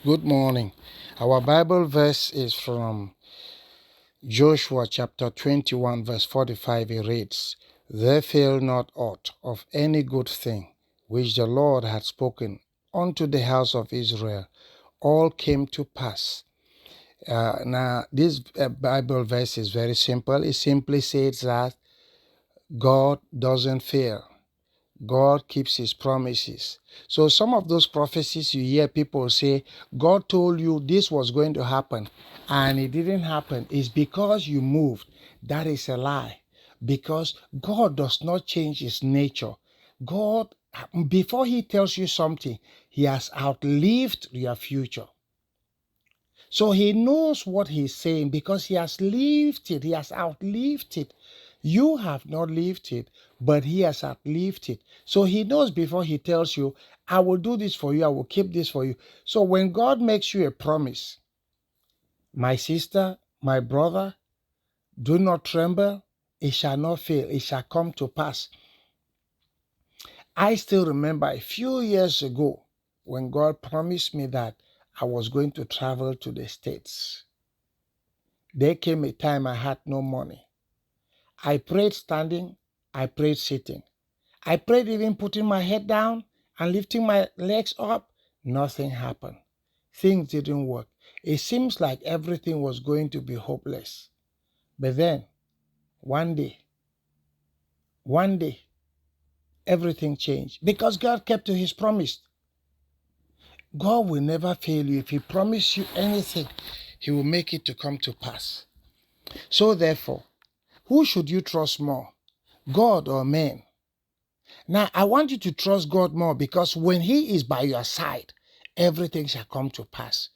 Good morning. Our Bible verse is from Joshua chapter 21, verse 45. It reads, "There fail not aught of any good thing which the Lord had spoken unto the house of Israel. All came to pass." Now, this Bible verse is very simple. It simply says that God doesn't fail. God keeps his promises. So some of those prophecies you hear people say, God told you this was going to happen and it didn't happen, is because you moved. That is a lie. Because God does not change his nature. God, before he tells you something, he has outlived your future. So he knows what he's saying because he has lived it. He has outlived it. You have not lived it, but he has outlived it. So he knows before he tells you, I will do this for you. I will keep this for you. So when God makes you a promise, my sister, my brother, do not tremble. It shall not fail. It shall come to pass. I still remember a few years ago when God promised me that I was going to travel to the States. There came a time I had no money. I prayed standing, I prayed sitting. I prayed even putting my head down and lifting my legs up. Nothing happened. Things didn't work. It seems like everything was going to be hopeless. But then, one day, everything changed because God kept to his promise. God will never fail you. If he promised you anything, he will make it to come to pass. So therefore, who should you trust more, God or man? Now, I want you to trust God more because when he is by your side, everything shall come to pass.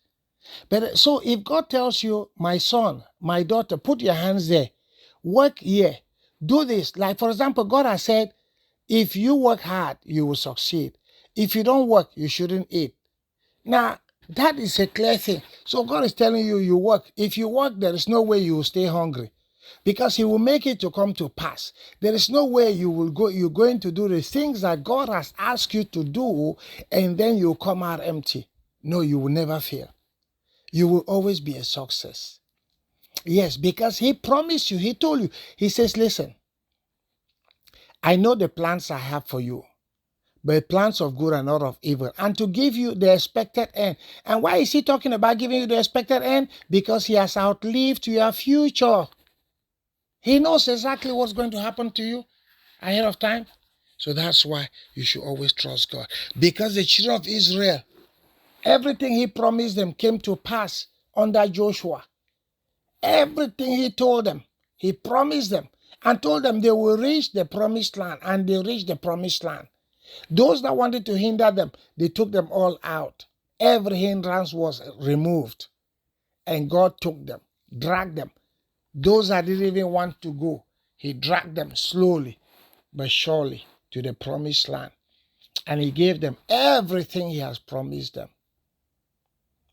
But so if God tells you, my son, my daughter, put your hands there, work here, do this. Like, for example, God has said, if you work hard, you will succeed. If you don't work, you shouldn't eat. Now, that is a clear thing. So God is telling you, you work. If you work, there is no way you will stay hungry because he will make it to come to pass. There is no way you're going to do the things that God has asked you to do and then you come out empty. No, you will never fail. You will always be a success. Yes, because he promised you, he told you, he says, listen, I know the plans I have for you, but plans of good and not of evil, and to give you the expected end. And why is he talking about giving you the expected end? Because he has outlived your future. He knows exactly what's going to happen to you ahead of time. So that's why you should always trust God. Because the children of Israel, everything he promised them came to pass under Joshua. Everything he told them, he promised them and told them they will reach the promised land, and they reached the promised land. Those that wanted to hinder them, they took them all out. Every hindrance was removed, and God took them, dragged them. Those that didn't even want to go, he dragged them slowly but surely to the promised land. And he gave them everything he has promised them.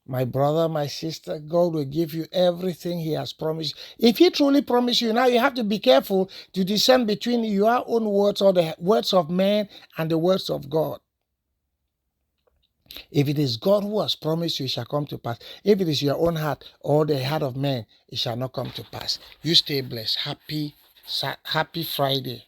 My brother, my sister, God will give you everything he has promised. If he truly promised you, now you have to be careful to discern between your own words or the words of man and the words of God. If it is God who has promised you, it shall come to pass. If it is your own heart or the heart of man, it shall not come to pass. You stay blessed. Happy Friday.